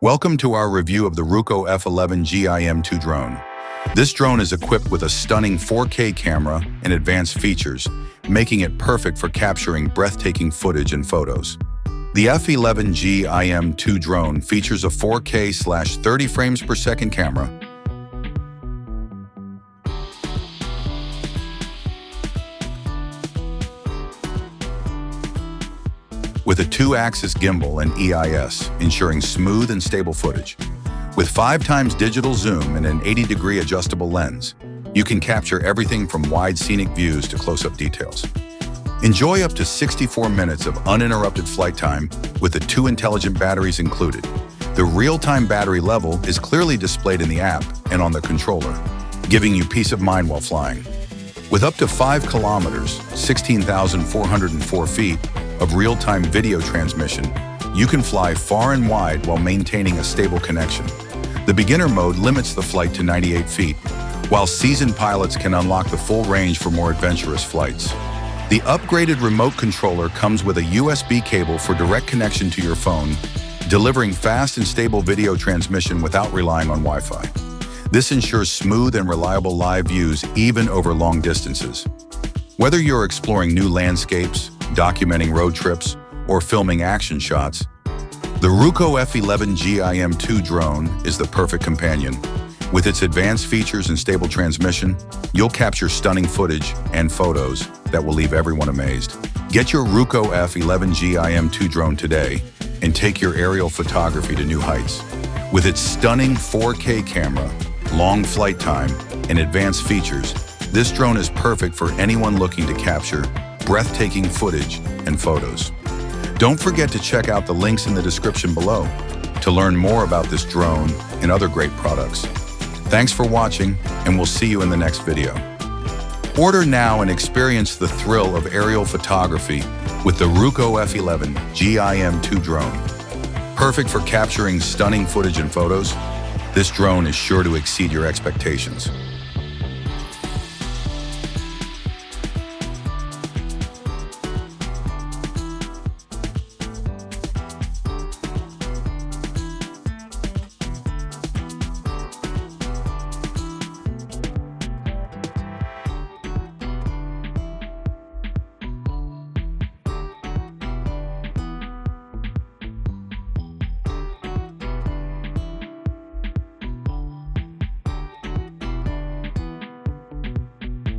Welcome to our review of the 𝐌𝐢𝐧𝐮𝐭 𝐓-11𝐺𝐼M2 drone. This drone is equipped with a stunning 4K camera and advanced features, making it perfect for capturing breathtaking footage and photos. The 𝐓-11𝐺𝐼M2 drone features a 4K/30 frames per second camera, with a 2-axis gimbal and EIS, ensuring smooth and stable footage. With 5x digital zoom and an 80-degree adjustable lens, you can capture everything from wide scenic views to close-up details. Enjoy up to 64 minutes of uninterrupted flight time with the 2 intelligent batteries included. The real-time battery level is clearly displayed in the app and on the controller, giving you peace of mind while flying. With up to 5 kilometers, 16,404 feet, of real-time video transmission, you can fly far and wide while maintaining a stable connection. The beginner mode limits the flight to 98 feet, while seasoned pilots can unlock the full range for more adventurous flights. The upgraded remote controller comes with a USB cable for direct connection to your phone, delivering fast and stable video transmission without relying on Wi-Fi. This ensures smooth and reliable live views even over long distances. Whether you're exploring new landscapes, documenting road trips, or filming action shots, the 𝐌𝐢𝐧𝐮𝐭 𝓉-11𝐺𝐼M2 drone is the perfect companion. With its advanced features and stable transmission, you'll capture stunning footage and photos that will leave everyone amazed. Get your 𝐌𝐢𝐧𝐿 𝓉-11𝐺𝐼M2 drone today and take your aerial photography to new heights. With its stunning 4K camera, long flight time, and advanced features, this drone is perfect for anyone looking to capture breathtaking footage and photos. Don't forget to check out the links in the description below to learn more about this drone and other great products. Thanks for watching, and we'll see you in the next video. Order now and experience the thrill of aerial photography with the 𝐌𝐢𝐧𝐿 𝓉-11𝐺𝐼M2 drone. Perfect for capturing stunning footage and photos, this drone is sure to exceed your expectations.